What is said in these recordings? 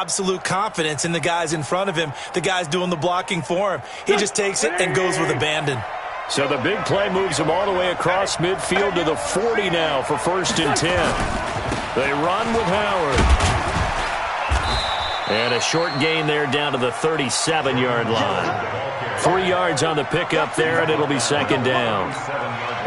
absolute confidence in the guys in front of him, the guys doing the blocking for him. He just takes it and goes with abandon. So the big play moves him all the way across midfield to the 40 now for 1st and 10. They run with Howard. And a short gain there down to the 37-yard line. 3 yards on the pickup there, and it'll be 2nd down.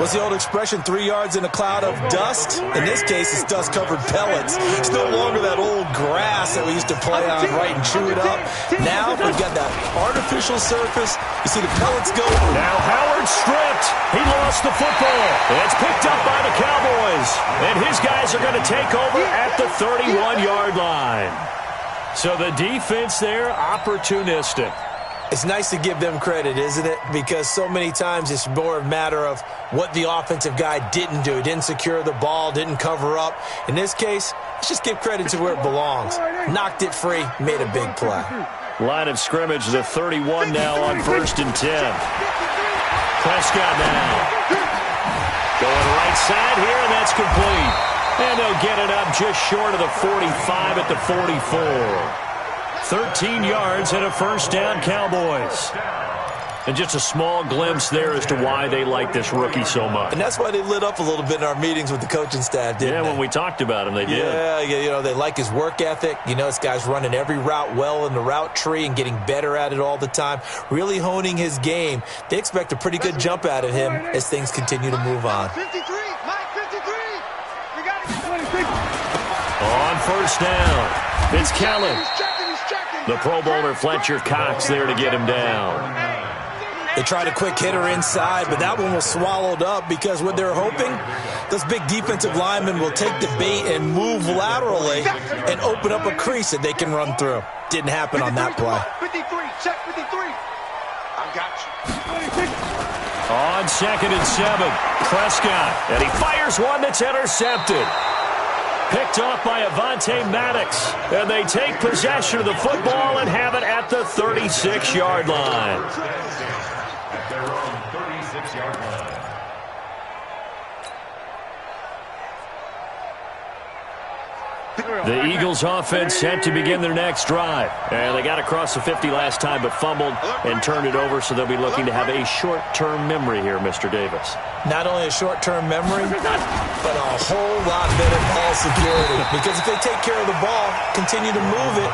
What's the old expression, 3 yards in a cloud of dust? In this case, it's dust-covered pellets. It's no longer that old grass that we used to play on, right, and chew it up. Now we've got that artificial surface. You see the pellets go. Now Howard stripped. He lost the football. It's picked up by the Cowboys. And his guys are going to take over at the 31-yard line. So the defense there, opportunistic. It's nice to give them credit, isn't it? Because so many times it's more a matter of what the offensive guy didn't do. He didn't secure the ball, didn't cover up. In this case, let's just give credit to where it belongs. Knocked it free, made a big play. Line of scrimmage, the 31 now on 1st and 10. Prescott now. Going right side here, and that's complete. And they'll get it up just short of the 45 at the 44. 13 yards and a 1st down, Cowboys. And just a small glimpse there as to why they like this rookie so much. And that's why they lit up a little bit in our meetings with the coaching staff, didn't they? Yeah, when we talked about him, they did. Yeah, you know, they like his work ethic. You know, this guy's running every route well in the route tree and getting better at it all the time, really honing his game. They expect a pretty good jump out of him as things continue to move on. 53, Mike, 53. We got it. On 1st down, it's Kelly. The Pro Bowler Fletcher Cox there to get him down. They tried a quick hitter inside, but that one was swallowed up because what they're hoping, those big defensive linemen will take the bait and move laterally and open up a crease that they can run through. Didn't happen on that play. 53, check 53. I got you. On 2nd and 7, Prescott. And he fires one that's intercepted. Picked off by Avonte Maddox. And they take possession of the football and have it at the 36-yard line. The Eagles offense set to begin their next drive. And they got across the 50 last time but fumbled and turned it over, so they'll be looking to have a short-term memory here, Mr. Davis. Not only a short-term memory, but a whole lot better ball security. Because if they take care of the ball, continue to move it,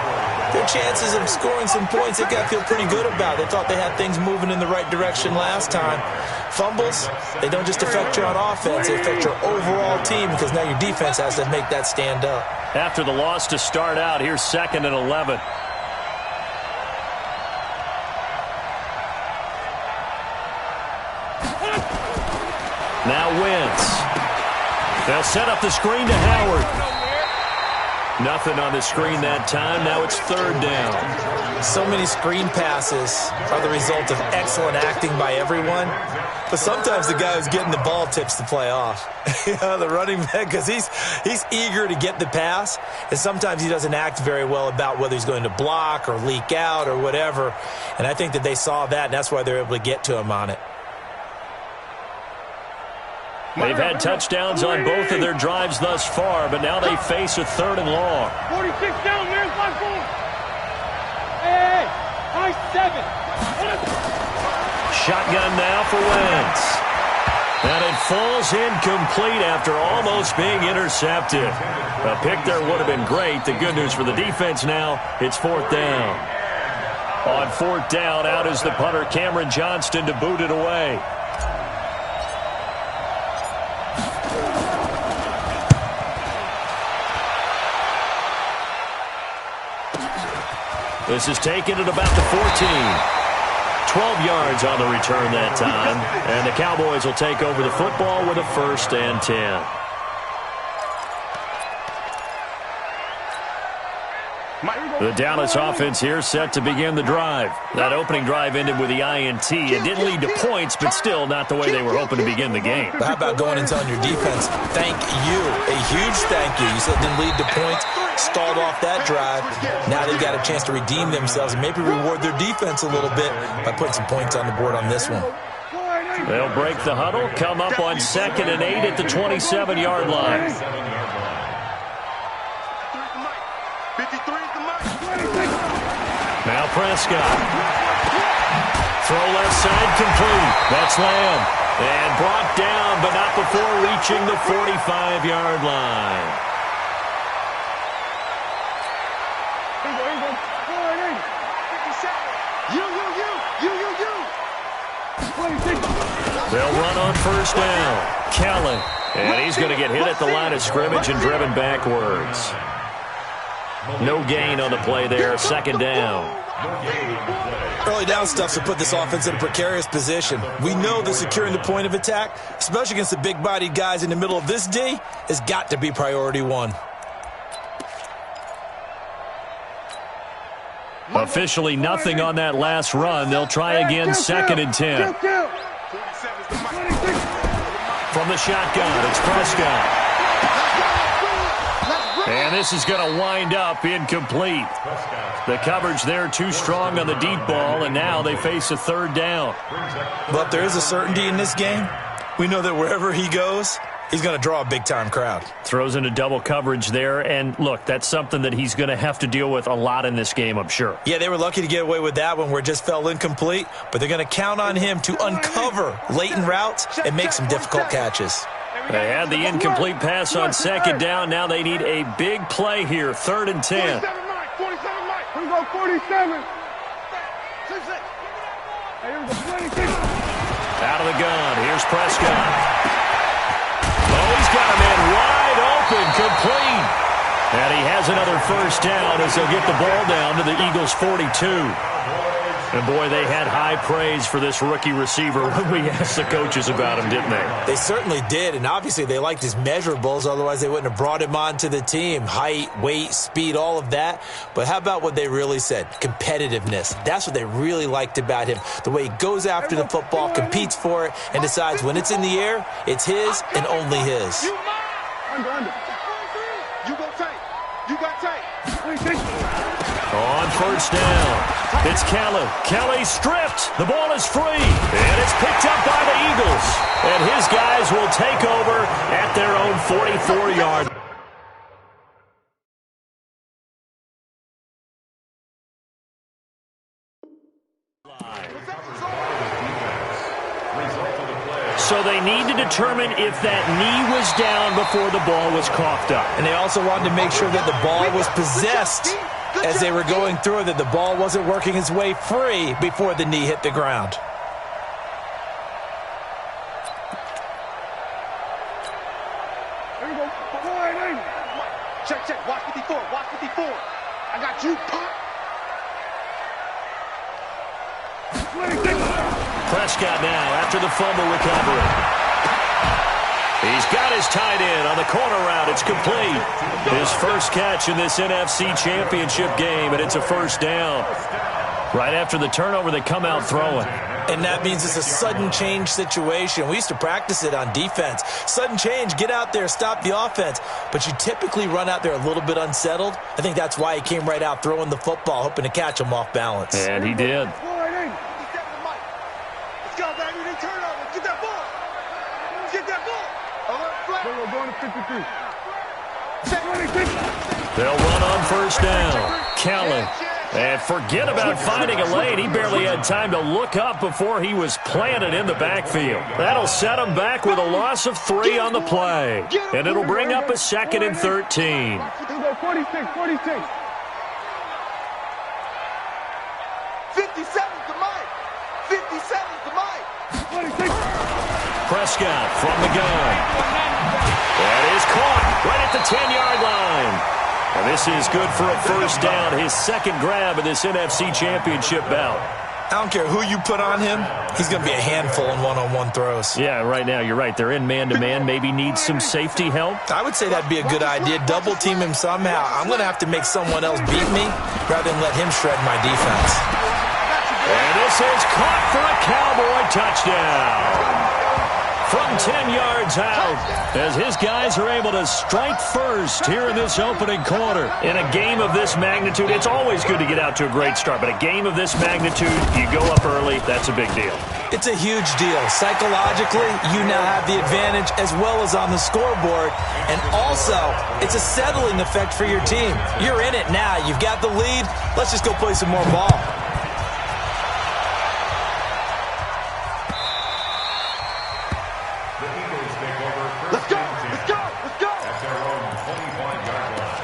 their chances of scoring some points, they got to feel pretty good about. They thought they had things moving in the right direction last time. Fumbles, they don't just affect you on offense, they affect your overall team because now your defense has to make that stand up. After the loss to start out, here's 2nd and 11. Now Wentz. They'll set up the screen to Howard. Nothing on the screen that time. Now it's 3rd down. So many screen passes are the result of excellent acting by everyone. But sometimes the guy who's getting the ball tips the play off. You know, the running back, because he's eager to get the pass. And sometimes he doesn't act very well about whether he's going to block or leak out or whatever. And I think that they saw that, and that's why they're able to get to him on it. They've had touchdowns on both of their drives thus far, but now they face a 3rd and long. 46 down, man, 5-4. Hey, high 7. Shotgun now for Wentz. And it falls incomplete after almost being intercepted. A pick there would have been great. The good news for the defense now, it's 4th down. On 4th down, out is the punter Cameron Johnston to boot it away. This is taken at about the 14. 12 yards on the return that time. And the Cowboys will take over the football with a 1st and 10. The Dallas offense here set to begin the drive. That opening drive ended with the INT. It didn't lead to points, but still not the way they were hoping to begin the game. But how about going and telling your defense, thank you, a huge thank you. You said it didn't lead to points, stalled off that drive. Now they've got a chance to redeem themselves and maybe reward their defense a little bit by putting some points on the board on this one. They'll break the huddle, come up on 2nd and 8 at the 27-yard line. Now Prescott. Throw left side complete. That's Lamb. And brought down, but not before reaching the 45-yard line. They'll run on first down. Kelly. And he's going to get hit at the line of scrimmage and driven backwards. No gain on the play there. Second down. Early down stuff to put this offense in a precarious position. We know that securing the point of attack, especially against the big-bodied guys in the middle of this D, has got to be priority one. Officially nothing on that last run. They'll try again, 2nd and 10. From the shotgun, it's Prescott. And this is going to wind up incomplete. The coverage there too strong on the deep ball, and now they face a 3rd down. But there is a certainty in this game. We know that wherever he goes, he's going to draw a big-time crowd. Throws into double coverage there, and look, that's something that he's going to have to deal with a lot in this game, I'm sure. Yeah, they were lucky to get away with that one where it just fell incomplete, but they're going to count on him to uncover latent routes and make some difficult catches. They had the incomplete pass on 2nd down. Now they need a big play here, 3rd and 10. 47 Mike. 47. Out of the gun, here's Prescott. Oh, he's got a man wide open, complete. And he has another first down as they'll get the ball down to the Eagles' 42. And, boy, they had high praise for this rookie receiver when we asked the coaches about him, didn't they? They certainly did, and obviously they liked his measurables. Otherwise, they wouldn't have brought him onto the team. Height, weight, speed, all of that. But how about what they really said? Competitiveness. That's what they really liked about him. The way he goes after the football, competes for it, and decides when it's in the air, it's his and only his. Under. You go tight. You got tight. On first down, it's Kelly. Kelly stripped. The ball is free. And it's picked up by the Eagles. And his guys will take over at their own 44-yard line. So they need to determine if that knee was down before the ball was coughed up. And they also wanted to make sure that the ball was possessed as they were going through it, that the ball wasn't working its way free before the knee hit the ground. There you go. Check. Watch 54. Watch 54. I got you, pop. Prescott now after the fumble recovery. He's got his tight end on the corner route. It's complete. His first catch in this NFC Championship game, and it's a first down. Right after the turnover, they come out throwing. And that means it's a sudden change situation. We used to practice it on defense. Sudden change, get out there, stop the offense. But you typically run out there a little bit unsettled. I think that's why he came right out throwing the football, hoping to catch him off balance. And he did. They'll run on first down. Kelly. And forget about finding a lane. He barely had time to look up before he was planted in the backfield. That'll set him back with a loss of 3 on the play. And it'll bring up a 2nd and 13. 46. 57's the mic. 57's the mic. Prescott from the gun. That is caught right at the 10-yard line. And this is good for a first down, his second grab of this NFC Championship bout. I don't care who you put on him, he's going to be a handful in one-on-one throws. Yeah, right now, you're right. They're in man-to-man, maybe need some safety help. I would say that'd be a good idea. Double team him somehow. I'm going to have to make someone else beat me rather than let him shred my defense. And this is caught for a Cowboy touchdown. from 10 yards out as his guys are able to strike first here in this opening quarter. In a game of this magnitude, it's always good to get out to a great start, but a game of this magnitude, you go up early, that's a big deal. It's a huge deal. Psychologically, you now have the advantage as well as on the scoreboard. And also, it's a settling effect for your team. You're in it now. You've got the lead. Let's just go play some more ball. Let's go! Let's go! Let's go! At their own 25-yard line.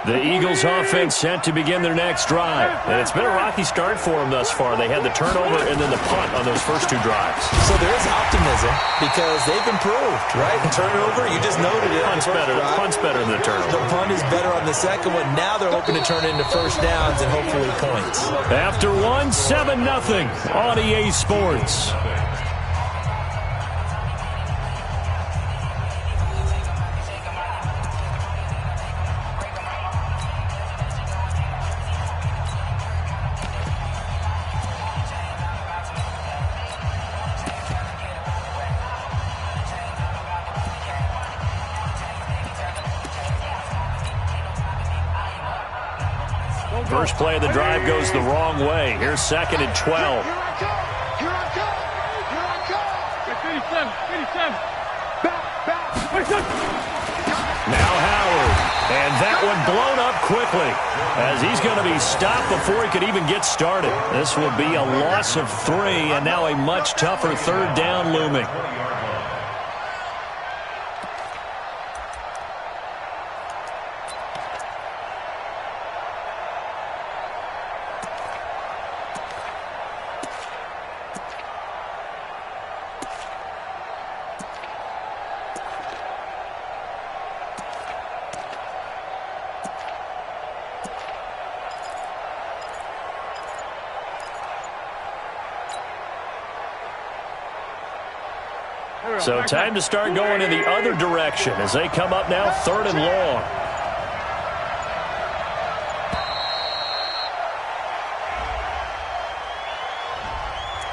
The Eagles offense set to begin their next drive. And it's been a rocky start for them thus far. They had the turnover and then the punt on those first two drives. So there is optimism because they've improved, right? The turnover, you just noted it. Punt's better than the turnover. The punt is better on the second one. Now they're hoping to turn it into first downs and hopefully points. After one, 7-0 on EA Sports. First play of the drive goes the wrong way. Here's 2nd and 12. Here I come! Here I come! Here I come! 87! Back! Now Howard. And that one blown up quickly as he's going to be stopped before he could even get started. This will be a loss of 3 and now a much tougher third down looming. So time to start going in the other direction as they come up now 3rd and long.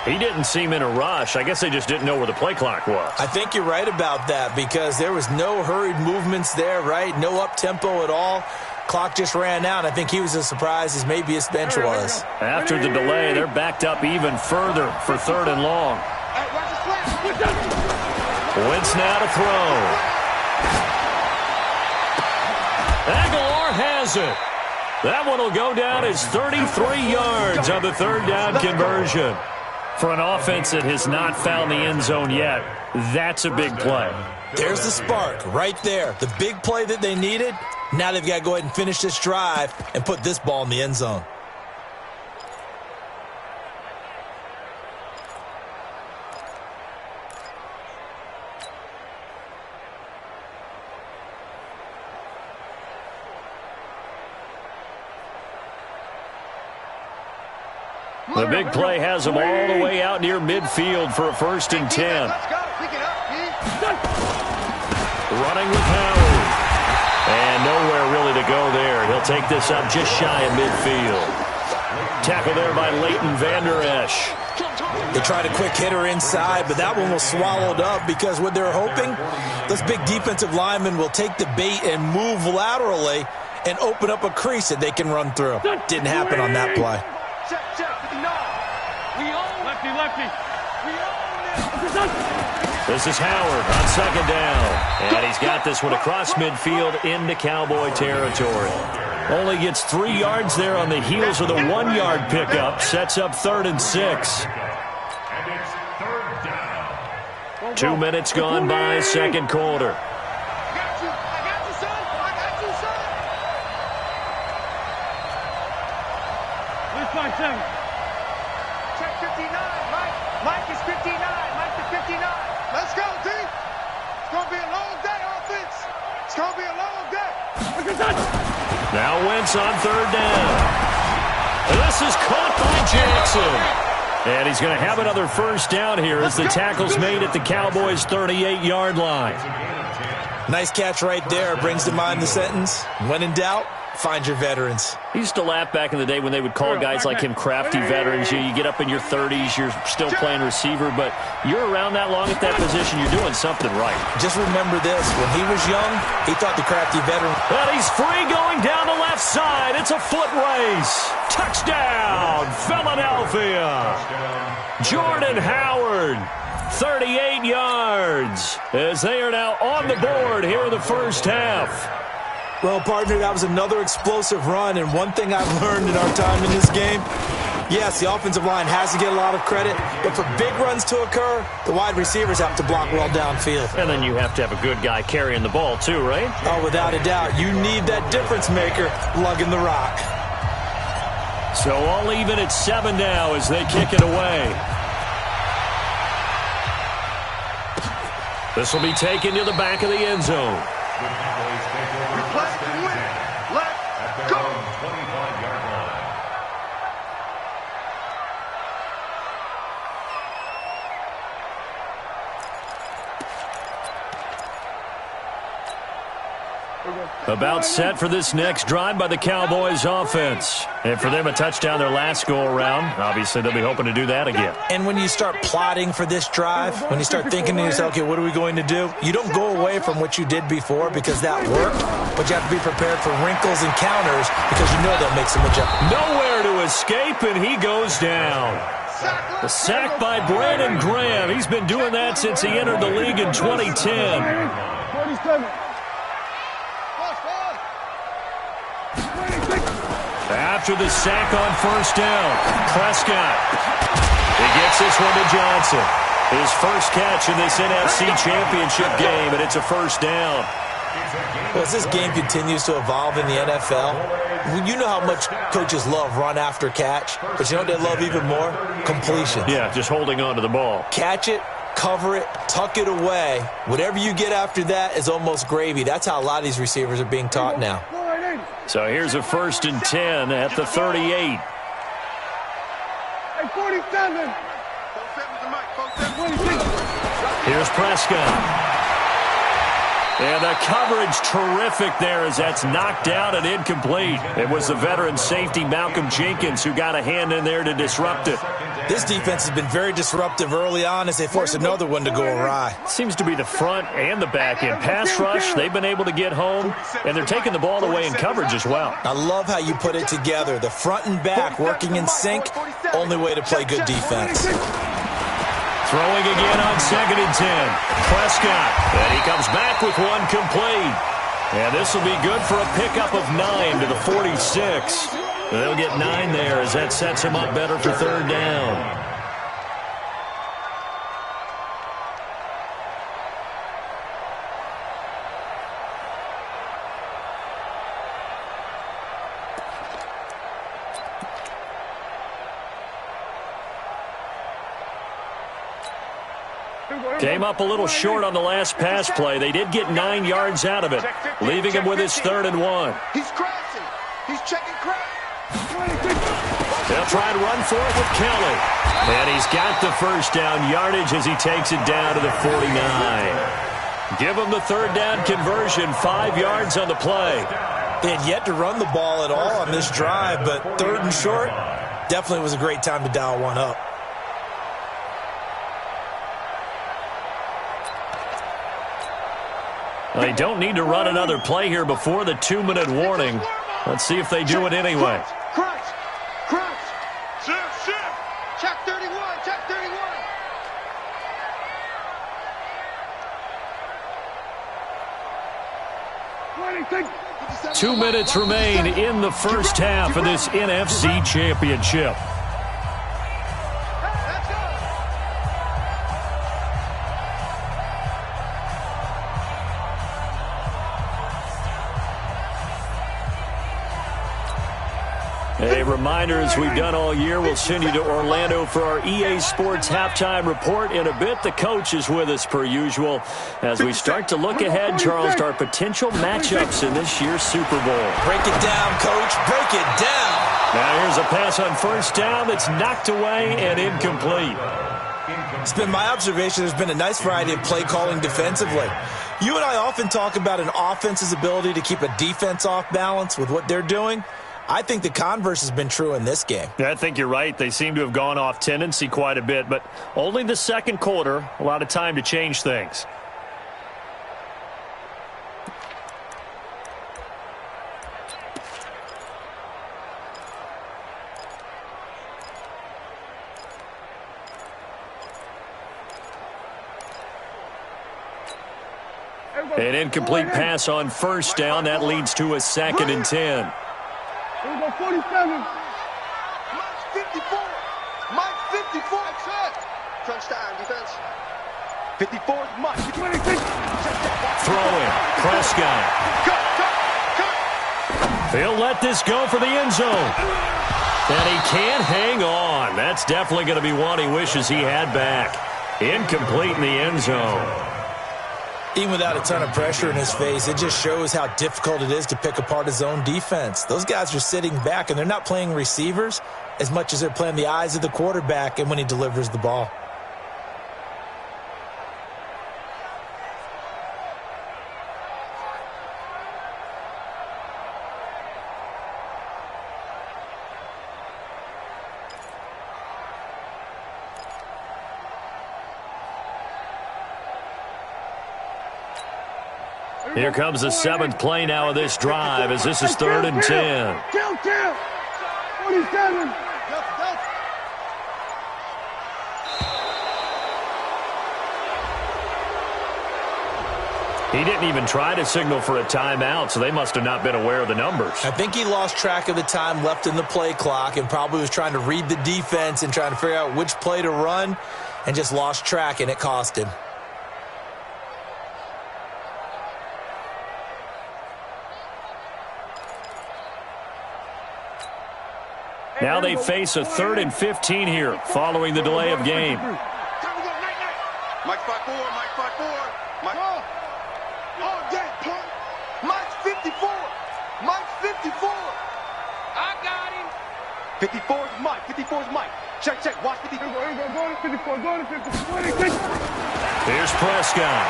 He didn't seem in a rush. I guess they just didn't know where the play clock was. I think you're right about that because there was no hurried movements there, right? No up-tempo at all. Clock just ran out. I think he was as surprised as maybe his bench was. After the delay, they're backed up even further for 3rd and long. Wentz now to throw. Aguilar has it. That one will go down as 33 yards on the 3rd down conversion. For an offense that has not found the end zone yet, that's a big play. There's the spark right there. The big play that they needed. Now they've got to go ahead and finish this drive and put this ball in the end zone. The big play has them all the way out near midfield for a 1st and 10. Running with Howard. And nowhere really to go there. He'll take this up just shy of midfield. Tackle there by Leighton Vander Esch. They tried a quick hitter inside, but that one was swallowed up because what they're hoping, those big defensive linemen will take the bait and move laterally and open up a crease that they can run through. Didn't happen on that play. Check, 59. We own lefty. We own it. This is Howard on 2nd down. And he's got this one across midfield into Cowboy territory. Only gets 3 yards there on the heels of the 1-yard pickup. Sets up 3rd and 6. And it's 3rd down. 2 minutes gone by, 2nd quarter. I got you, son. Where's my 7? Check 59, Mike. Mike is 59. Mike is 59. Let's go, D. It's going to be a long day, offense. It's going to be a long day. Now Wentz on 3rd down. And this is caught by Jackson. And he's going to have another first down here as the tackle's made at the Cowboys' 38-yard line. Nice catch right there. Brings to mind the sentence, when in doubt, find your veterans. He used to laugh back in the day when they would call guys like him crafty veterans. You get up in your 30s, you're still playing receiver, but you're around that long at that position, you're doing something right. Just remember this. When he was young, he thought the crafty veteran... And he's free going down the left side. It's a foot race. Touchdown, Philadelphia. Jordan Howard. 38 yards as they are now on the board here in the first half. Well, partner, that was another explosive run, and one thing I've learned in our time in this game, yes, the offensive line has to get a lot of credit, but for big runs to occur, the wide receivers have to block well downfield. And then you have to have a good guy carrying the ball too, right? Oh, without a doubt. You need that difference maker lugging the rock. So all even at 7 now as they kick it away. This will be taken to the back of the end zone. Let's go. About set for this next drive by the Cowboys offense. And for them, a touchdown their last go-around. Obviously, they'll be hoping to do that again. And when you start plotting for this drive, when you start thinking to yourself, okay, what are we going to do? You don't go away from what you did before because that worked, but you have to be prepared for wrinkles and counters because you know they'll make some adjustments. Nowhere to escape, and he goes down. The sack by Brandon Graham. He's been doing that since he entered the league in 2010. After the sack on first down, Prescott. He gets this one to Johnson. His first catch in this NFC Championship game, and it's a first down. Well, as this game continues to evolve in the NFL, you know how much coaches love run after catch, but you know what they love even more? Completion. Yeah, just holding on to the ball. Catch it, cover it, tuck it away. Whatever you get after that is almost gravy. That's how a lot of these receivers are being taught now. So here's a 1st and 10 at the 38. Hey, 47. Here's Prescott. And the coverage terrific there as that's knocked out and incomplete. It was the veteran safety Malcolm Jenkins who got a hand in there to disrupt it. This defense has been very disruptive early on as they force another one to go awry. Seems to be the front and the back end. Pass rush, they've been able to get home, and they're taking the ball away in coverage as well. I love how you put it together. The front and back working in sync, only way to play good defense. Throwing again on 2nd and 10. Prescott, and he comes back with one complete. And this will be good for a pickup of 9 to the 46. They'll get 9 there as that sets him up better for 3rd down. Came up a little short on the last pass play. They did get 9 yards out of it, leaving him with his 3rd and 1. He's crashing. He's checking crash. They'll try and run for it with Kelly. And he's got the first down yardage as he takes it down to the 49. Give him the 3rd down conversion, 5 yards on the play. They had yet to run the ball at all on this drive, but 3rd and short definitely was a great time to dial one up. They don't need to run another play here before the 2-minute warning. Let's see if they do it anyway. Crunch. Shift. Check 31. 2 minutes remain in the first half of this NFC Championship. A reminder, as we've done all year, we'll send you to Orlando for our EA Sports halftime report in a bit. The coach is with us per usual as we start to look ahead, Charles, to our potential matchups in this year's Super Bowl. Break it down, Coach. Break it down. Now here's a pass on first down that's knocked away and incomplete. It's been my observation there's been a nice variety of play calling defensively. You and I often talk about an offense's ability to keep a defense off balance with what they're doing. I think the converse has been true in this game. Yeah, I think you're right. They seem to have gone off tendency quite a bit, but only the second quarter, a lot of time to change things. An incomplete pass on first down. That leads to a 2nd and 10. Here we go, 47. Mike's 54. Mike's 54. Crunch time, defense. 54 is Mike. Throwing. Prescott. He'll let this go for the end zone. And he can't hang on. That's definitely going to be one he wishes he had back. Incomplete in the end zone. Even without a ton of pressure in his face, it just shows how difficult it is to pick apart his own defense. Those guys are sitting back, and they're not playing receivers as much as they're playing the eyes of the quarterback and when he delivers the ball. Here comes the 7th play now of this drive as this is 3rd and 10. 47. He didn't even try to signal for a timeout, so they must have not been aware of the numbers. I think he lost track of the time left in the play clock and probably was trying to read the defense and trying to figure out which play to run and just lost track, and it cost him. Now they face a 3rd and 15 here following the delay of game. Mike 5-4, Mike 5-4. Mike. All day, punt. Mike's 54. Mike's 54. I got him. 54 is Mike. 54 is Mike. Check. Watch 54. Go to 54. Go to 54. Here's Prescott.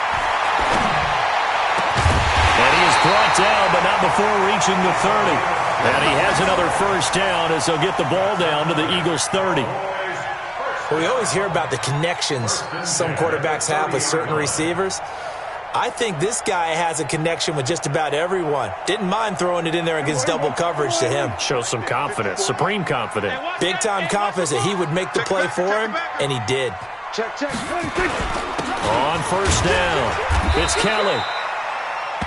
And he is brought down, but not before reaching the 30. And he has another first down as they'll get the ball down to the Eagles' 30. Well, we always hear about the connections some quarterbacks have with certain receivers. I think this guy has a connection with just about everyone. Didn't mind throwing it in there against double coverage to him. Shows some confidence, supreme confidence. Big-time confidence that he would make the play for him, and he did. Check. On first down, it's Kelly.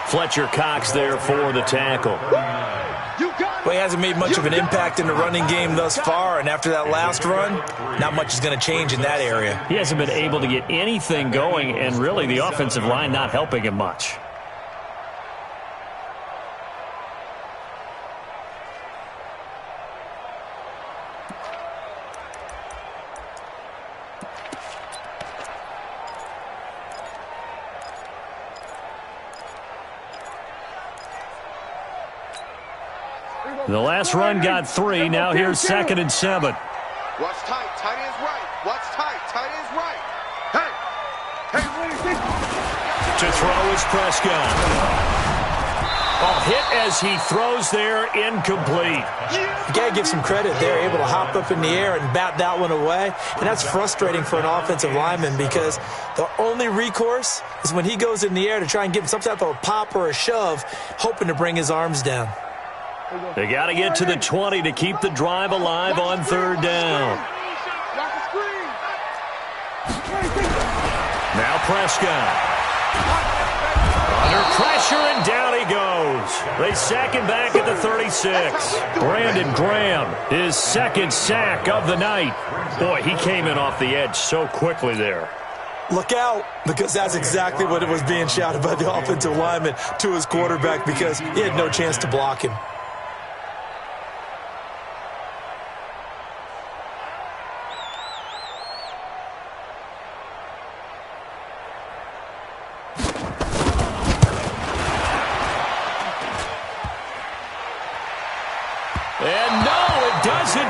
Fletcher Cox there for the tackle. Well, he hasn't made much of an impact in the running game thus far, and after that last run, not much is going to change in that area. He hasn't been able to get anything going, and really the offensive line not helping him much. The last run got 3. Now here's 2nd and 7. Watch tight. Tight end's right. Watch tight. Tight end's right. Hey. To throw is Prescott. Oh, hit as he throws there, incomplete. You got to give some credit there, able to hop up in the air and bat that one away. And that's frustrating for an offensive lineman because the only recourse is when he goes in the air to try and give him some type of a pop or a shove, hoping to bring his arms down. They got to get to the 20 to keep the drive alive on 3rd down. Now Prescott. Under pressure, and down he goes. They sack him back at the 36. Brandon Graham, his 2nd sack of the night. Boy, he came in off the edge so quickly there. Look out, because that's exactly what it was being shouted by the offensive lineman to his quarterback because he had no chance to block him.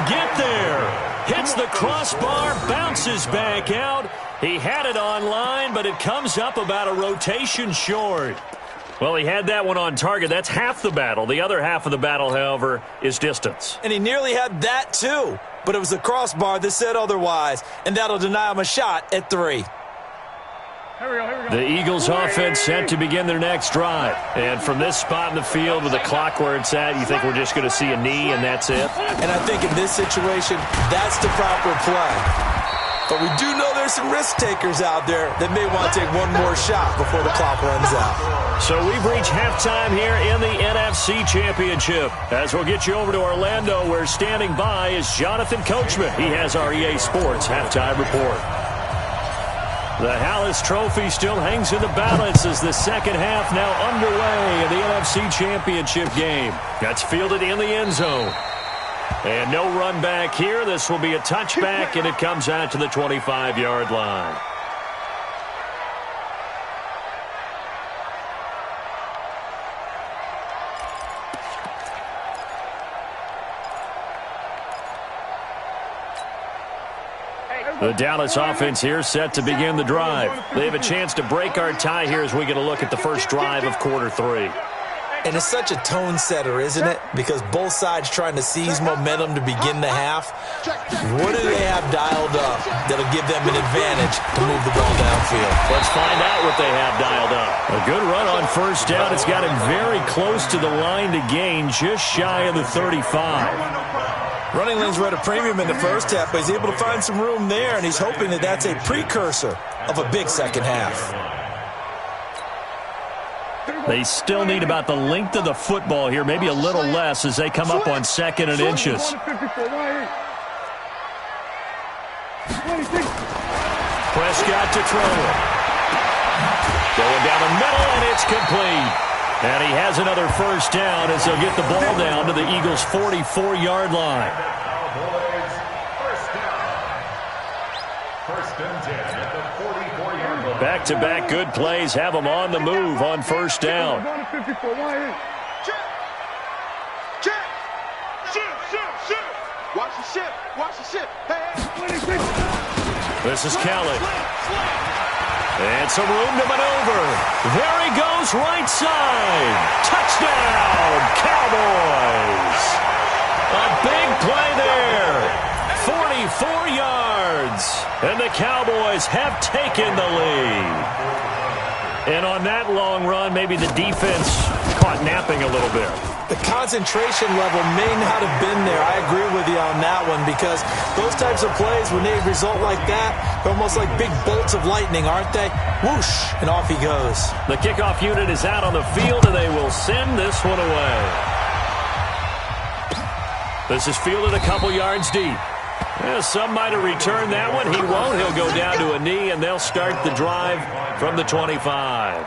get there. Hits the crossbar, bounces back out. He had it on line, but it comes up about a rotation short. Well, he had that one on target. That's half the battle. The other half of the battle, however, is distance. And he nearly had that, too. But it was the crossbar that said otherwise, and that'll deny him a shot at 3. Here we go. The Eagles offense set to begin their next drive. And from this spot in the field with the clock where it's at, you think we're just going to see a knee and that's it? And I think in this situation, that's the proper play. But we do know there's some risk takers out there that may want to take one more shot before the clock runs out. So we've reached halftime here in the NFC Championship. As we'll get you over to Orlando, where standing by is Jonathan Coachman. He has our EA Sports halftime report. The Hallis Trophy still hangs in the balance as the second half now underway in the NFC Championship game. That's fielded in the end zone. And no run back here. This will be a touchback, and it comes out to the 25-yard line. The Dallas offense here set to begin the drive. They have a chance to break our tie here as we get a look at the first drive of quarter 3. And it's such a tone setter, isn't it? Because both sides trying to seize momentum to begin the half. What do they have dialed up that'll give them an advantage to move the ball downfield? Let's find out what they have dialed up. A good run on first down. It's got him very close to the line to gain, just shy of the 35. Running lanes were at a premium in the first half, but he's able to find some room there, and he's hoping that that's a precursor of a big second half. They still need about the length of the football here, maybe a little less as they come up on 2nd and inches. Prescott to throw it. Going down the middle, and it's complete. And he has another first down as they'll get the ball down to the Eagles' 44-yard line. First and 10 at the 44-yard line. Back-to-back good plays have them on the move on first down. Watch the ship. Watch the ship. Hey. This is Kelly. And some room to maneuver. There he goes, right side. Touchdown, Cowboys. A big play there. 44 yards. And the Cowboys have taken the lead. And on that long run, maybe the defense caught napping a little bit. The concentration level may not have been there. I agree with you on that one because those types of plays, when they result like that, they're almost like big bolts of lightning, aren't they? Whoosh, and off he goes. The kickoff unit is out on the field, and they will send this one away. This is fielded a couple yards deep. Yeah, some might have returned that one. He won't. He'll go down to a knee, and they'll start the drive from the 25.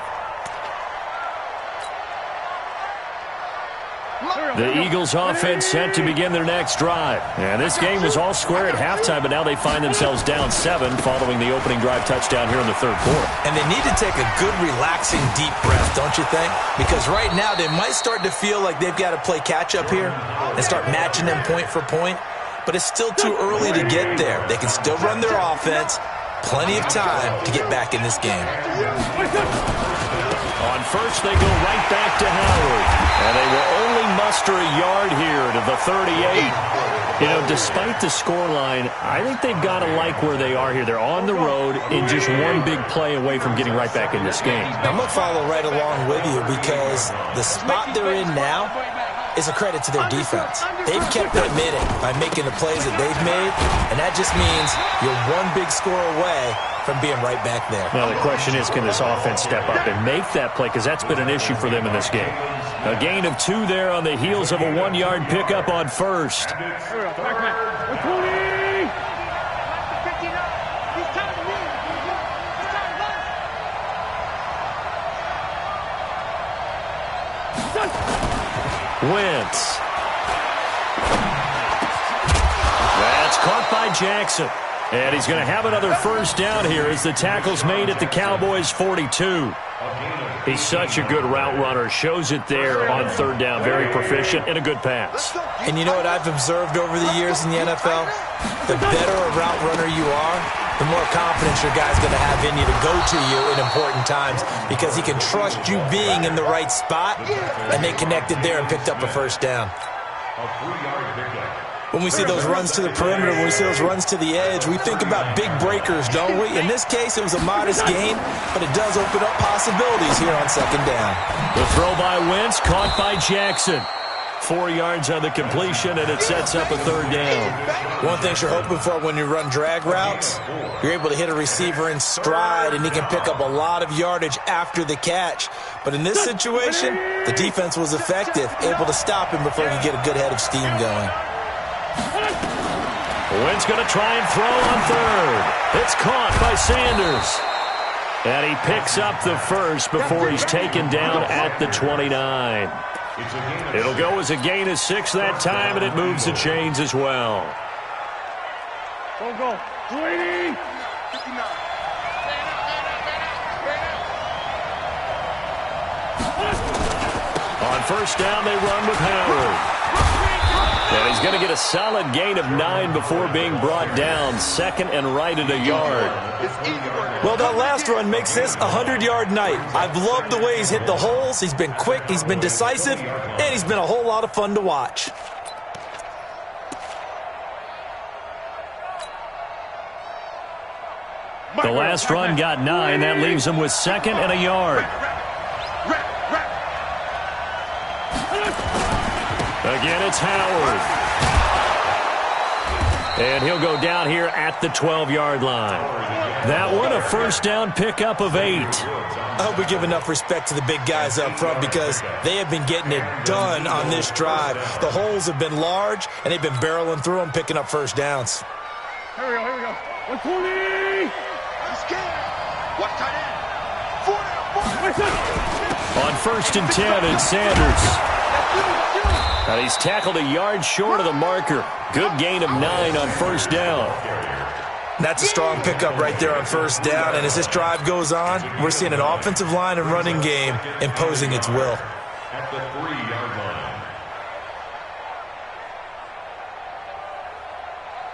The Eagles offense set to begin their next drive. And this game was all square at halftime, but now they find themselves down 7 following the opening drive touchdown here in the third quarter. And they need to take a good, relaxing, deep breath, don't you think? Because right now they might start to feel like they've got to play catch-up here and start matching them point for point. But it's still too early to get there. They can still run their offense. Plenty of time to get back in this game. On first, they go right back to Howard. And they will only muster a yard here to the 38. You know, despite the scoreline, I think they've got to like where they are here. They're on the road in just one big play away from getting right back in this game. I'm going to follow right along with you because the spot they're in now is a credit to their defense. They've kept them in it by making the plays that they've made, and that just means you're one big score away from being right back there. Now, the question is, can this offense step up and make that play? Because that's been an issue for them in this game. A gain of 2 there on the heels of a 1-yard pickup on first. Wentz. That's caught by Jackson. And he's going to have another first down here as the tackle's made at the Cowboys' 42. He's such a good route runner. Shows it there on third down. Very proficient and a good pass. And you know what I've observed over the years in the NFL? The better a route runner you are, the more confidence your guy's going to have in you to go to you in important times because he can trust you being in the right spot, and they connected there and picked up a first down. When we see those runs to the perimeter, when we see those runs to the edge, we think about big breakers, don't we? In this case, it was a modest gain, but it does open up possibilities here on second down. The throw by Wentz, caught by Jackson. 4 yards on the completion, and it sets up a third down. One thing you're hoping for when you run drag routes, you're able to hit a receiver in stride, and he can pick up a lot of yardage after the catch. But in this situation, the defense was effective, able to stop him before he could get a good head of steam going. Wentz going to try and throw on third. It's caught by Sanders. And he picks up the first before he's taken down at the 29. It'll go as a gain of 6 that time, and it moves the chains as well. Go. 20. On first down, they run with Howard. And he's going to get a solid gain of 9 before being brought down. Second and right at a yard. Well, that last run makes this a 100-yard night. I've loved the way he's hit the holes. He's been quick, he's been decisive, and he's been a whole lot of fun to watch. The last run got 9. That leaves him with second and a yard. Again, it's Howard. And he'll go down here at the 12-yard line. That one, a first down pickup of 8. I hope we give enough respect to the big guys up front because they have been getting it done on this drive. The holes have been large, and they've been barreling through them, picking up first downs. Here we go. 120. Watch tight end. On first and 10, it's Sanders. And he's tackled a yard short of the marker. Good gain of 9 on first down. That's a strong pickup right there on first down. And as this drive goes on, we're seeing an offensive line and running game imposing its will. At the 3-yard line.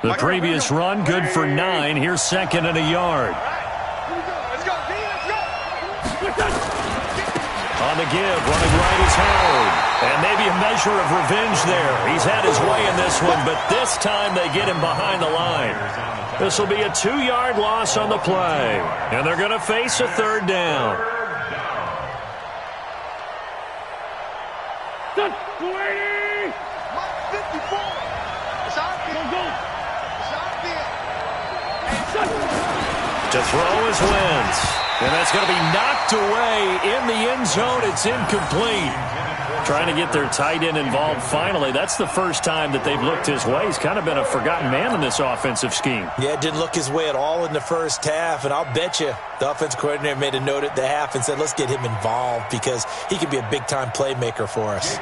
The previous run, good for 9. Here's second and a yard. On the give, running right is Howard. And maybe a measure of revenge there. He's had his way in this one, but this time they get him behind the line. This will be a 2-yard loss on the play. And they're going to face a third down. Go. To throw is Wentz. And that's going to be knocked away in the end zone. It's incomplete. Trying to get their tight end involved finally. That's the first time that they've looked his way. He's kind of been a forgotten man in this offensive scheme. Yeah, it didn't look his way at all in the first half, and I'll bet you the offensive coordinator made a note at the half and said, let's get him involved because he could be a big-time playmaker for us.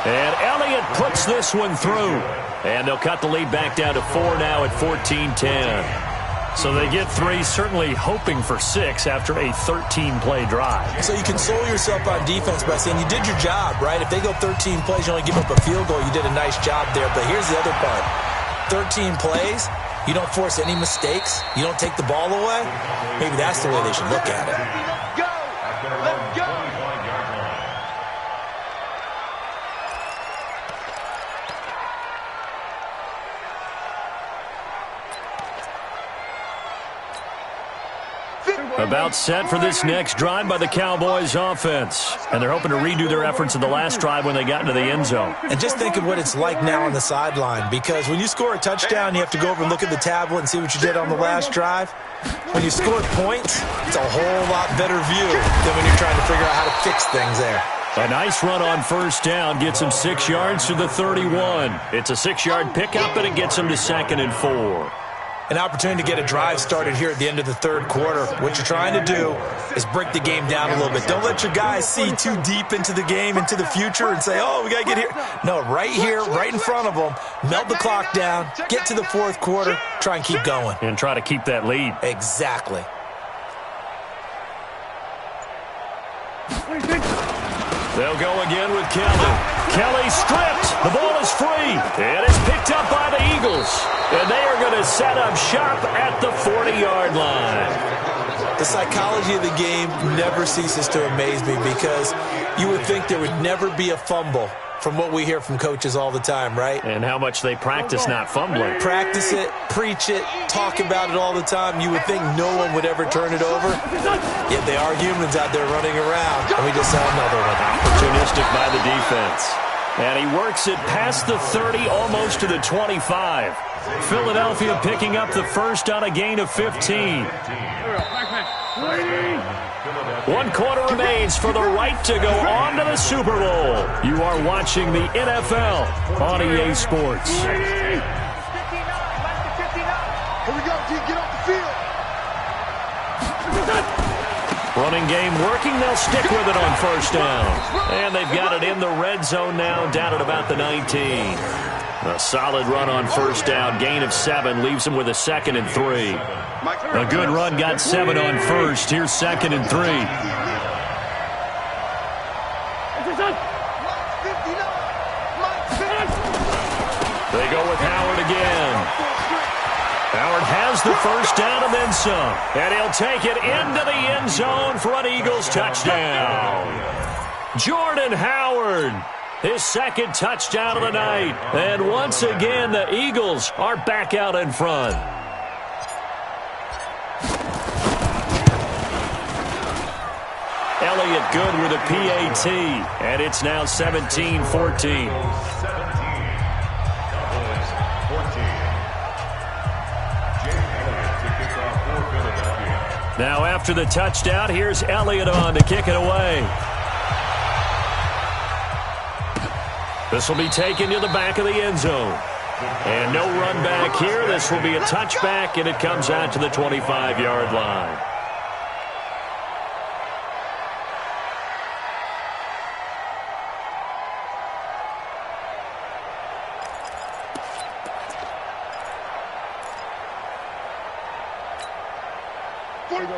And Elliott puts this one through. And they'll cut the lead back down to 4 now at 14-10. So they get 3, certainly hoping for 6 after a 13-play drive. So you console yourself on defense by saying you did your job, right? If they go 13 plays, you only give up a field goal, you did a nice job there. But here's the other part. 13 plays, you don't force any mistakes, you don't take the ball away. Maybe that's the way they should look at it. Let's go. About set for this next drive by the Cowboys offense. And they're hoping to redo their efforts in the last drive when they got into the end zone. And just think of what it's like now on the sideline, because when you score a touchdown, you have to go over and look at the tablet and see what you did on the last drive. When you score points, it's a whole lot better view than when you're trying to figure out how to fix things there. A nice run on first down gets him 6 yards to the 31. It's a 6-yard pickup, and it gets him to 2nd and 4. An opportunity to get a drive started here at the end of the third quarter. What you're trying to do is break the game down a little bit. Don't let your guys see too deep into the game, into the future, and say, oh, we got to get here. No, right here, right in front of them, melt the clock down, get to the fourth quarter, try and keep going. And try to keep that lead. Exactly. They'll go again with Kelly. Kelly stripped. The ball is free. And it's picked up by the Eagles. And they are going to set up shop at the 40-yard line. The psychology of the game never ceases to amaze me because you would think there would never be a fumble from what we hear from coaches all the time, right? And how much they practice not fumbling. Practice it, preach it, talk about it all the time. You would think no one would ever turn it over. Yet they are humans out there running around, and we just saw another one. Opportunistic by the defense. And he works it past the 30, almost to the 25. Philadelphia picking up the first on a gain of 15. 1 quarter remains for the right to go on to the Super Bowl. You are watching the NFL on EA Sports. 59, here we go, G, get off the field. Running game working, they'll stick with it on first down. And they've got it in the red zone now, down at about the 19. A solid run on first down, gain of 7, leaves them with a 2nd and 3. A good run got 7 on first. Here's 2nd and 3. They go with Howard again. Howard has the first down and then some. And he'll take it into the end zone for an Eagles touchdown. Jordan Howard, his 2nd touchdown of the night. And once again, the Eagles are back out in front. Elliott good with a PAT. And it's now 17-14. Now after the touchdown, here's Elliott on to kick it away. This will be taken to the back of the end zone. And no run back here. This will be a touchback, and it comes out to the 25-yard line.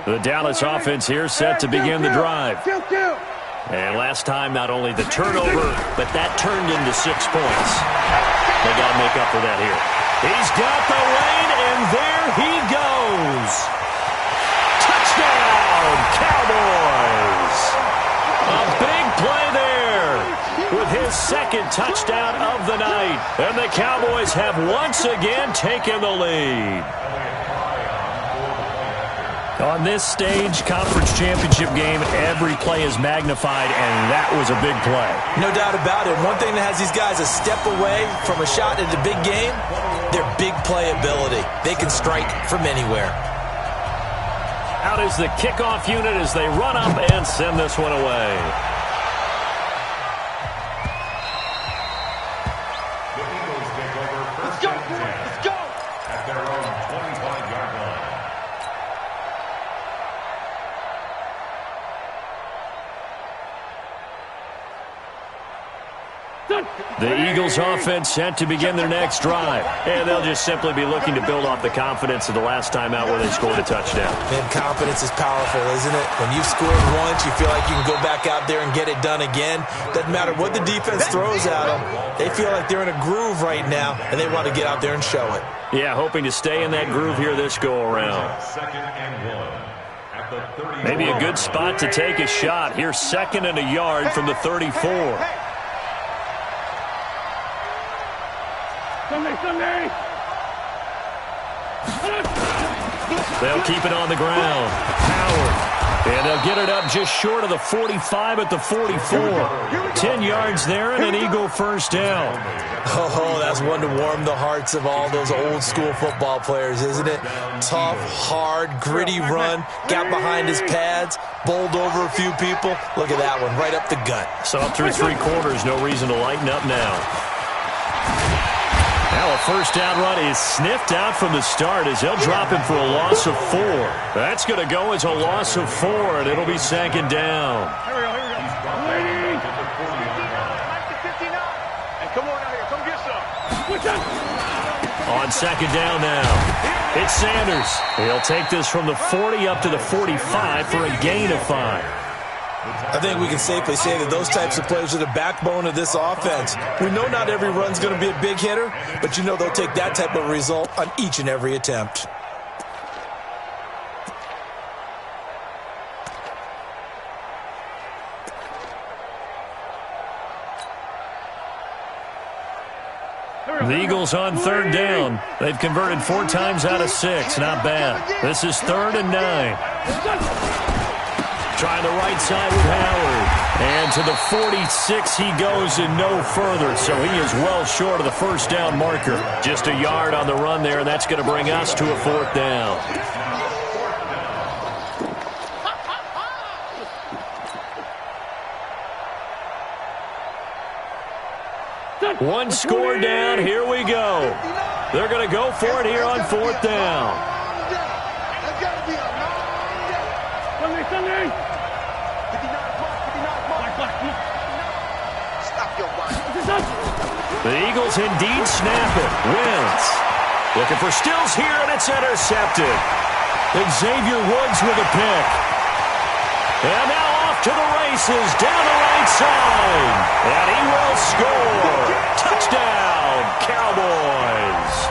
The Dallas offense here set to begin the drive. And last time, not only the turnover, but that turned into 6 points. They got to make up for that here. He's got the lane, and there he goes. Touchdown, Cowboys. A big play there with his 2nd touchdown of the night. And the Cowboys have once again taken the lead. On this stage, conference championship game, every play is magnified, and that was a big play. No doubt about it. One thing that has these guys a step away from a shot at the big game, their big play ability. They can strike from anywhere. Out is the kickoff unit as they run up and send this one away. The Eagles take over first and 10 at their own 25-yard line. The Eagles offense set to begin their next drive. And they'll just simply be looking to build off the confidence of the last time out where they scored a touchdown. Man, confidence is powerful, isn't it? When you've scored once, you feel like you can go back out there and get it done again. Doesn't matter what the defense throws at them. They feel like they're in a groove right now, and they want to get out there and show it. Yeah, hoping to stay in that groove here this go-around. 2nd and 1 at the 30. Maybe a good spot to take a shot. Here's 2nd and a yard from the 34. Sunday. They'll keep it on the ground. Howard. And they'll get it up just short of the 45 at the 44. 10 yards there and an Eagle first down. Oh, that's one to warm the hearts of all those old school football players, isn't it? Tough, hard, gritty run. Got behind his pads. Bowled over a few people. Look at that one, right up the gut. So up through 3 quarters, no reason to lighten up now. Now a first down run is sniffed out from the start as they'll drop him for a loss of 4. That's going to go as a loss of 4, and it'll be second down. Here we go. Waiting. Come on out here. Come get some. On second down now, it's Sanders. He'll take this from the 40 up to the 45 for a gain of 5. I think we can safely say that those types of plays are the backbone of this offense. We know not every run's going to be a big hitter, but you know they'll take that type of result on each and every attempt. The Eagles on third down. They've converted 4 times out of 6. Not bad. This is 3rd and 9. Trying the right side with Howard. And to the 46 he goes and no further. So he is well short of the first down marker. Just a yard on the run there, and that's going to bring us to a 4th down. One score down. Here we go. They're going to go for it here on 4th down. Sunday. The Eagles indeed snap it. Wins. Looking for Stills here, and it's intercepted. Xavier Woods with a pick. And now off to the races, down the right side. And he will score. Touchdown, Cowboys.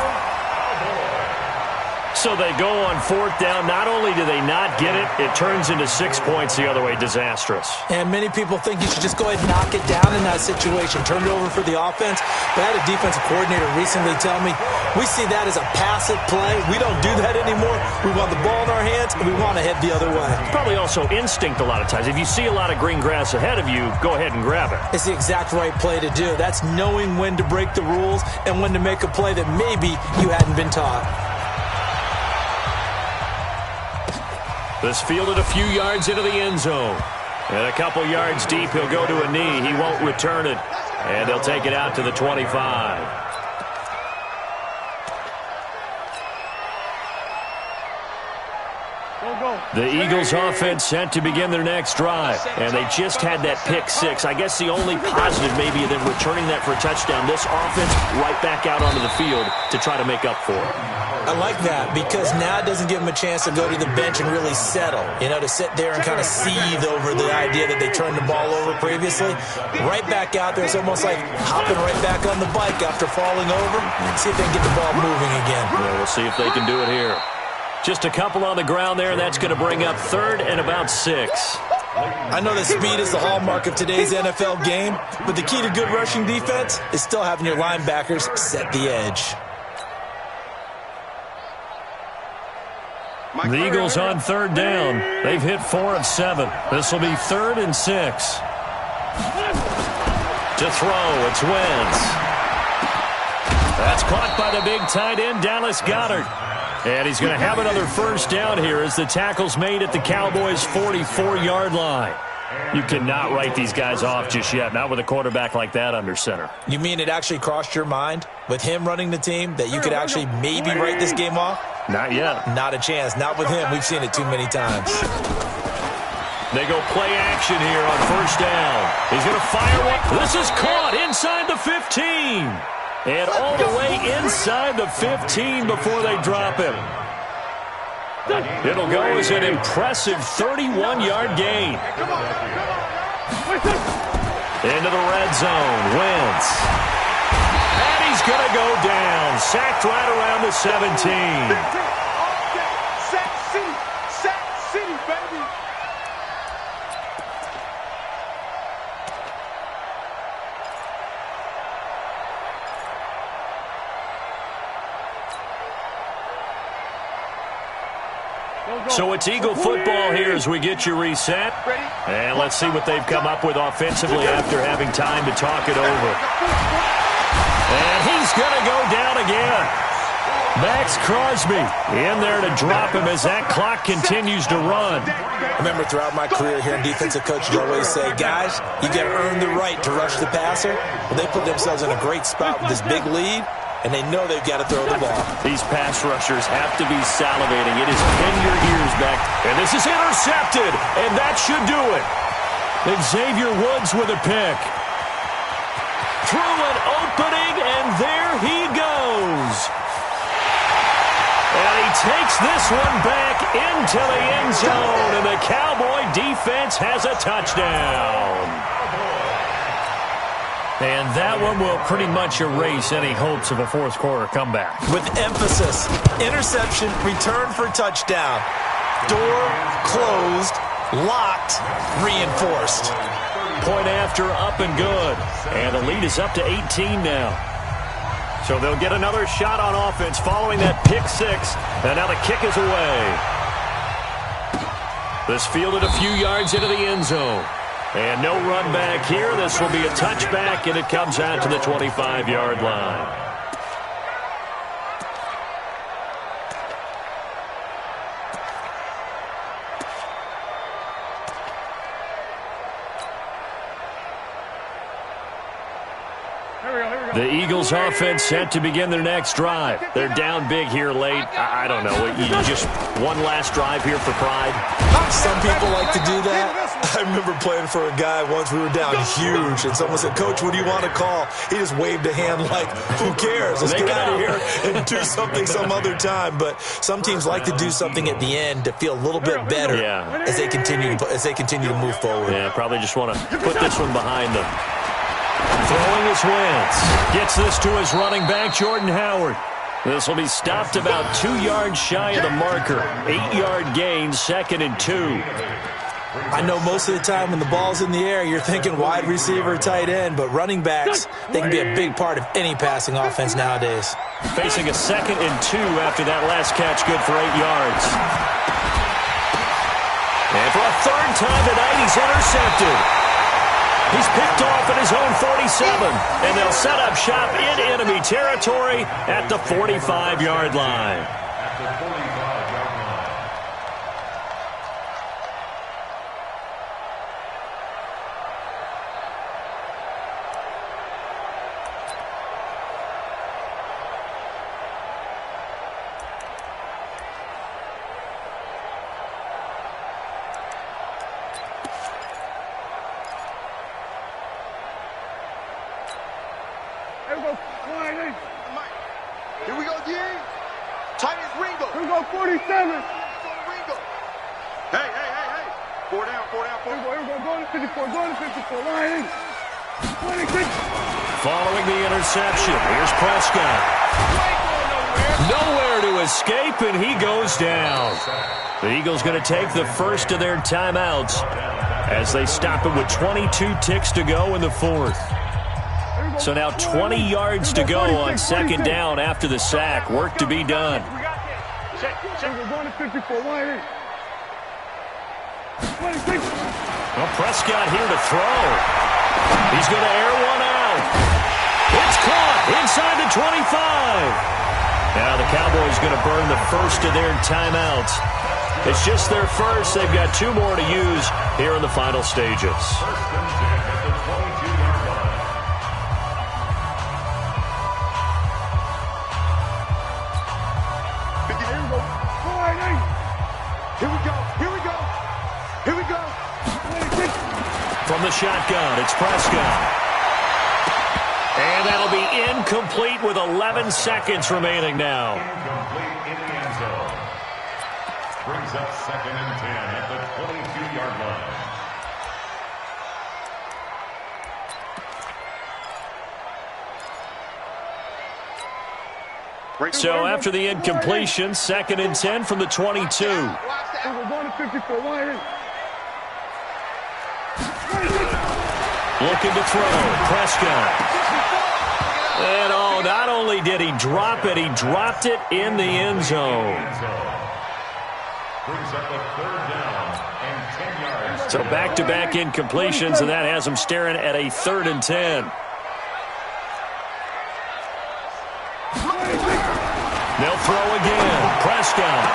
So they go on 4th down. Not only do they not get it, it turns into 6 points the other way. Disastrous. And many people think you should just go ahead and knock it down in that situation. Turn it over for the offense. But I had a defensive coordinator recently tell me, we see that as a passive play. We don't do that anymore. We want the ball in our hands, and we want to head the other way. Probably also instinct a lot of times. If you see a lot of green grass ahead of you, go ahead and grab it. It's the exact right play to do. That's knowing when to break the rules and when to make a play that maybe you hadn't been taught. This fielded a few yards into the end zone. And a couple yards deep, he'll go to a knee. He won't return it. And they'll take it out to the 25. The Eagles offense set to begin their next drive. And they just had that pick 6. I guess the only positive maybe of them returning that for a touchdown. This offense right back out onto the field to try to make up for it. I like that because now it doesn't give them a chance to go to the bench and really settle, to sit there and kind of seethe over the idea that they turned the ball over previously. Right back out there, it's almost like hopping right back on the bike after falling over. See if they can get the ball moving again. Yeah, we'll see if they can do it here. Just a couple on the ground there, and that's going to bring up 3rd and about 6. I know that speed is the hallmark of today's NFL game, but the key to good rushing defense is still having your linebackers set the edge. The Eagles on 3rd down. They've hit 4 of 7. This will be 3rd and 6. To throw, it's Wentz. That's caught by the big tight end, Dallas Goedert. And he's going to have another first down here as the tackle's made at the Cowboys' 44-yard line. You cannot write these guys off just yet, not with a quarterback like that under center. You mean it actually crossed your mind with him running the team that you could actually maybe write this game off? Not yet. Not a chance. Not with him. We've seen it too many times. They go play action here on first down. He's going to fire one. This is caught inside the 15. And all the way inside the 15 before they drop him. It'll go as an impressive 31-yard gain. Into the red zone. Wentz. And he's going to go down. Sacked right around the 17. Sack City, baby. So it's Eagle football here as we get you reset. And let's see what they've come up with offensively after having time to talk it over. And he's going to go down again. Max Crosby in there to drop him as that clock continues to run. I remember throughout my career hearing defensive coaches always say, guys, you got to earn the right to rush the passer. Well, they put themselves in a great spot with this big lead. and they know they've got to throw the ball. These pass rushers have to be salivating. It is pin your ears back. And this is intercepted, and that should do it. Xavier Woods with a pick. Through an opening, and there he goes. And he takes this one back into the end zone, and the Cowboy defense has a touchdown. And that one will pretty much erase any hopes of a fourth-quarter comeback. With emphasis, interception, return for touchdown. Door closed, locked, reinforced. Point after, up and good. And the lead is up to 18 now. So they'll get another shot on offense following that pick six. And now the kick is away. This fielded a few yards into the end zone. And no run back here. This will be a touchback, and it comes out to the 25-yard line. The Eagles offense set to begin their next drive. They're down big here late. I don't know. You just one last drive here for pride. Some people like to do that. I remember playing for a guy once. We were down huge, and someone said, "Coach, what do you want to call?" He just waved a hand like, "Who cares? Let's get out of here and do something some other time." But some teams like to do something at the end to feel a little bit better as they continue to move forward. Yeah, probably just want to put this one behind them. Throwing his Wentz. Gets this to his running back, Jordan Howard. This will be stopped about 2 yards shy of the marker. 8-yard gain, 2nd and 2. I know most of the time when the ball's in the air, you're thinking wide receiver, tight end, but running backs, they can be a big part of any passing offense nowadays. Facing a 2nd and 2 after that last catch, good for 8 yards. And for a third time tonight, he's intercepted. He's picked off at his own 47, and they'll set up shop in enemy territory at the 45-yard line. Here we go, D. Tight as Ringo. Here we go, 47. Hey. 4 down. Here we go, going to 54, Lions. 26. Following the interception, here's Prescott. Nowhere to escape, and he goes down. The Eagles going to take the first of their timeouts as they stop it with 22 ticks to go in the fourth. So now 20 yards to go on 2nd down after the sack. Work to be done. Well, Prescott here to throw. He's going to air one out. It's caught inside the 25. Now the Cowboys going to burn the first of their timeouts. It's just their first. They've got 2 more to use here in the final stages. Here we go. From the shotgun, it's Prescott. And that'll be incomplete with 11 seconds remaining now. Incomplete in the end zone. Brings up 2nd and 10 at the 22-yard line. So after the incompletion, 2nd and 10 from the 22. We're going to 54, Lions. Looking to throw, Prescott. And not only did he drop it, he dropped it in the end zone. Brings up a 3rd down and 10 yards. So back-to-back incompletions, and that has him staring at a 3rd and 10. They'll throw again. Prescott.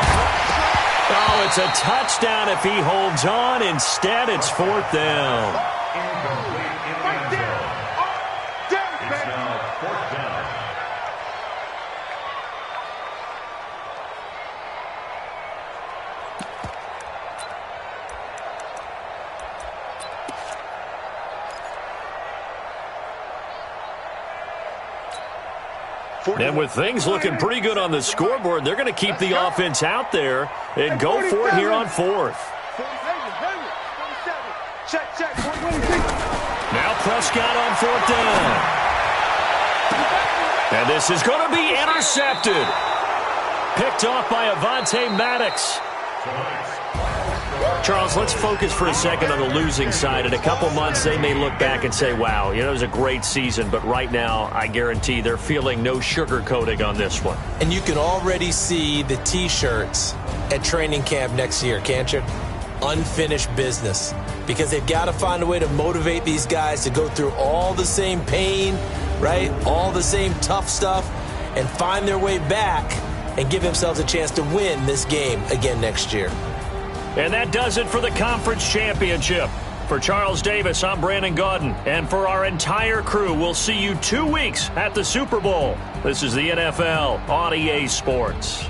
Oh, it's a touchdown if he holds on. Instead, it's 4th down. Incomplete in the end zone. It's now 4th down. And with things looking pretty good on the scoreboard, they're going to keep the offense out there and go for it here on fourth. Now Prescott on fourth down. And this is going to be intercepted. Picked off by Avonte Maddox. Charles, let's focus for a second on the losing side. In a couple months, they may look back and say, wow, it was a great season. But right now, I guarantee they're feeling no sugarcoating on this one. And you can already see the T-shirts at training camp next year, can't you? Unfinished business. Because they've got to find a way to motivate these guys to go through all the same pain, right? All the same tough stuff, and find their way back and give themselves a chance to win this game again next year. And that does it for the conference championship. For Charles Davis, I'm Brandon Gaudin. And for our entire crew, we'll see you 2 weeks at the Super Bowl. This is the NFL on EA Sports.